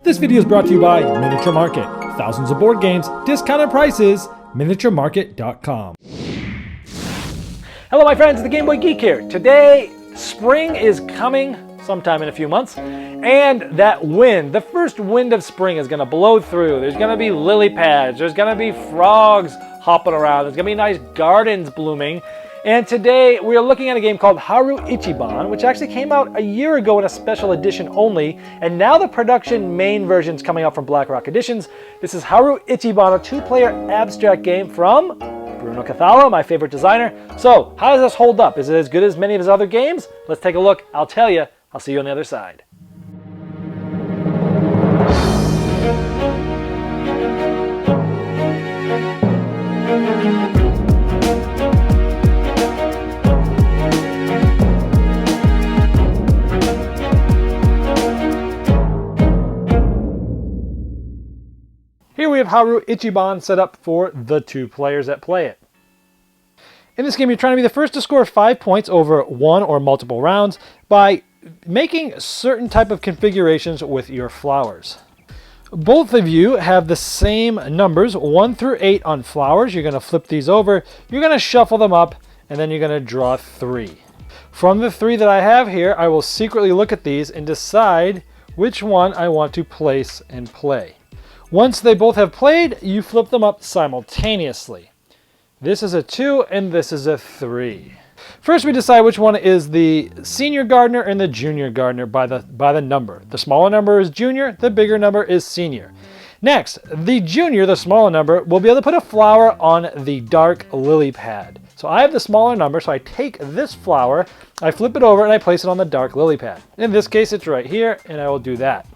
This video is brought to you by Miniature Market. Thousands of board games, discounted prices, miniaturemarket.com. Hello my friends, the Game Boy Geek here. Today, spring is coming sometime in a few months, and that wind, the first wind of spring is gonna blow through. There's gonna be lily pads, there's gonna be frogs hopping around, there's gonna be nice gardens blooming. And today we are looking at a game called Haru Ichiban, which actually came out a year ago in a special edition only, and now the production main version is coming out from BlackRock Editions. This is Haru Ichiban, a two-player abstract game from Bruno Cathala, my favorite designer. So, how does this hold up? Is it as good as many of his other games? Let's take a look. I'll tell you. I'll see you on the other side. Here we have Haru Ichiban set up for the two players that play it. In this game, you're trying to be the first to score 5 points over one or multiple rounds by making certain type of configurations with your flowers. Both of you have the same numbers, 1 through 8 on flowers. You're going to flip these over, you're going to shuffle them up, and then you're going to draw 3. From the 3 that I have here, I will secretly look at these and decide which one I want to place and play. Once they both have played, you flip them up simultaneously. This is a 2 and this is a 3. First we decide which one is the senior gardener and the junior gardener by the number. The smaller number is junior, the bigger number is senior. Next, the junior, the smaller number, will be able to put a flower on the dark lily pad. So I have the smaller number, so I take this flower, I flip it over and I place it on the dark lily pad. In this case it's right here, and I will do that.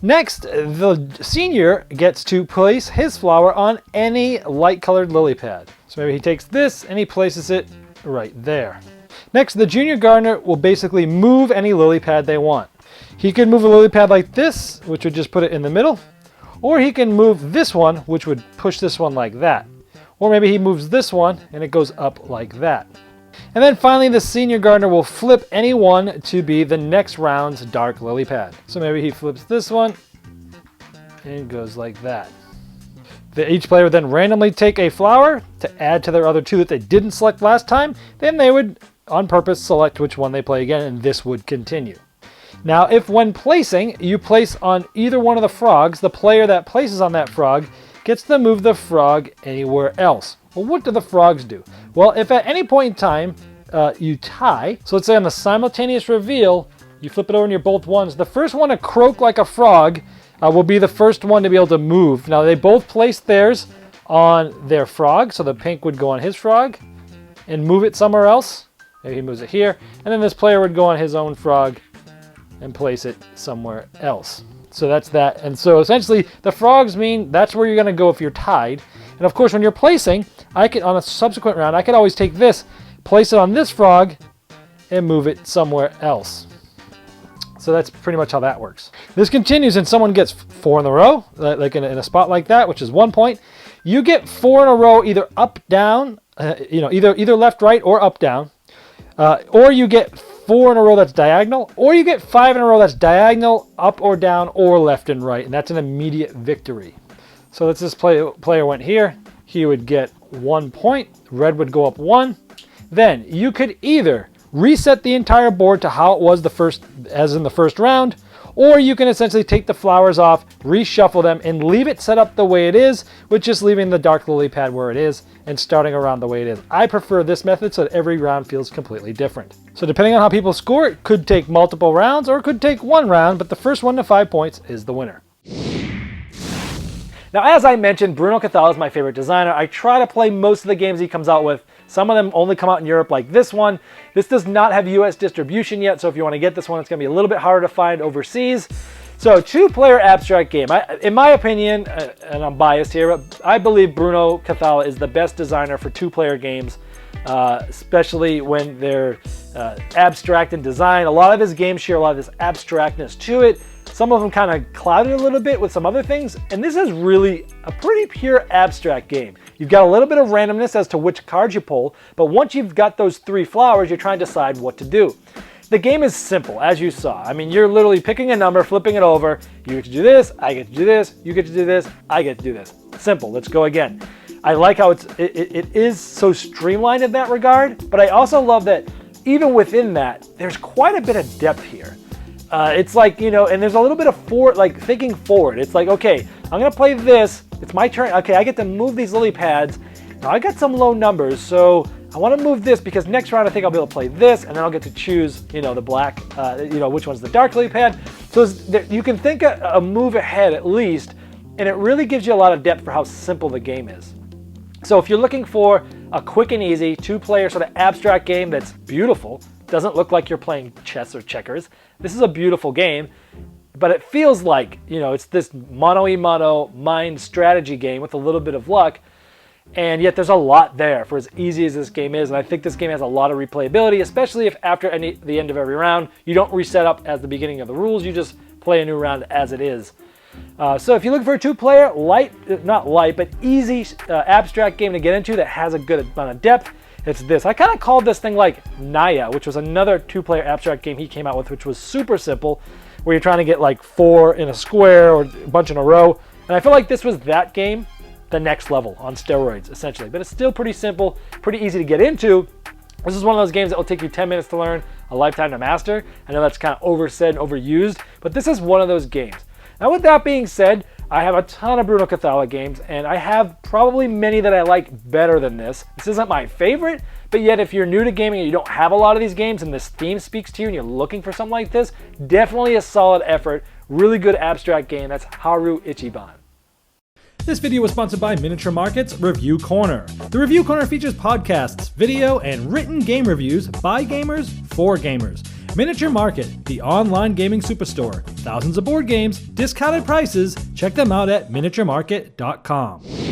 Next, the senior gets to place his flower on any light-colored lily pad. So maybe he takes this and he places it right there. Next, the junior gardener will basically move any lily pad they want. He can move a lily pad like this, which would just put it in the middle, or he can move this one, which would push this one like that. Or maybe he moves this one and it goes up like that. And then finally, the senior gardener will flip any one to be the next round's dark lily pad. So maybe he flips this one and it goes like that. Each player would then randomly take a flower to add to their other 2 that they didn't select last time. Then they would, on purpose, select which one they play again, and this would continue. Now, if when placing, you place on either one of the frogs, the player that places on that frog gets to move the frog anywhere else. Well, what do the frogs do? Well, if at any point in time you tie, so let's say on the simultaneous reveal, you flip it over and you're both ones, the first one to croak like a frog will be the first one to be able to move. Now, they both place theirs on their frog, so the pink would go on his frog and move it somewhere else. Maybe he moves it here, and then this player would go on his own frog and place it somewhere else. So that's that. And so essentially, the frogs mean that's where you're going to go if you're tied. And of course, when you're placing, on a subsequent round, I could always take this, place it on this frog, and move it somewhere else. So that's pretty much how that works. This continues and someone gets 4 in a row, like in a spot like that, which is 1 point. You get 4 in a row, either up, down, either left, right, or up, down. Or you get 4 in a row that's diagonal, or you get 5 in a row that's diagonal, up or down, or left and right, and that's an immediate victory. So let's this player went here, he would get 1 point, red would go up 1. Then you could either reset the entire board to how it was as in the first round, or you can essentially take the flowers off, reshuffle them, and leave it set up the way it is, with just leaving the dark lily pad where it is and starting around the way it is. I prefer this method so that every round feels completely different. So depending on how people score, it could take multiple rounds or it could take 1 round, but the first 1 to 5 points is the winner. Now, as I mentioned, Bruno Cathala is my favorite designer. I try to play most of the games he comes out with. Some of them only come out in Europe, like this one. This does not have US distribution yet, so if you want to get this one, it's going to be a little bit harder to find overseas. So, two-player abstract game. In my opinion, and I'm biased here, but I believe Bruno Cathala is the best designer for two-player games, especially when they're abstract in design. A lot of his games share a lot of this abstractness to it. Some of them kind of clouded a little bit with some other things, and this is really a pretty pure abstract game. You've got a little bit of randomness as to which cards you pull, but once you've got those 3 flowers, you're trying to decide what to do. The game is simple, as you saw. I mean, you're literally picking a number, flipping it over. You get to do this, I get to do this, you get to do this, I get to do this. Simple, let's go again. I like how it is so streamlined in that regard, but I also love that even within that, there's quite a bit of depth here. It's like, you know, and there's a little bit of thinking forward. It's like, okay, I'm gonna play this, it's my turn. Okay, I get to move these lily pads. Now I got some low numbers, so I want to move this because next round I think I'll be able to play this, and then I'll get to choose, you know, the black, you know, which one's the dark lily pad. So you can think a move ahead at least, and it really gives you a lot of depth for how simple the game is. So if you're looking for a quick and easy two-player sort of abstract game that's beautiful, doesn't look like you're playing chess or checkers, this is a beautiful game, but it feels like, you know, it's this mano-a-mano mind strategy game with a little bit of luck. And yet there's a lot there for as easy as this game is. And I think this game has a lot of replayability, especially if after the end of every round, you don't reset up as the beginning of the rules. You just play a new round as it is. So if you're looking for a two-player, not light, but easy abstract game to get into that has a good amount of depth, it's this. I kind of called this thing like Naya, which was another two-player abstract game he came out with, which was super simple, where you're trying to get like 4 in a square or a bunch in a row. And I feel like this was that game, the next level on steroids, essentially. But it's still pretty simple, pretty easy to get into. This is one of those games that will take you 10 minutes to learn, a lifetime to master. I know that's kind of oversaid and overused, but this is one of those games. Now with that being said, I have a ton of Bruno Cathala games, and I have probably many that I like better than this. This isn't my favorite, but yet if you're new to gaming and you don't have a lot of these games and this theme speaks to you and you're looking for something like this, definitely a solid effort, really good abstract game. That's Haru Ichiban. This video was sponsored by Miniature Market's Review Corner. The Review Corner features podcasts, video, and written game reviews by gamers for gamers. Miniature Market, the online gaming superstore. Thousands of board games, discounted prices. Check them out at miniaturemarket.com.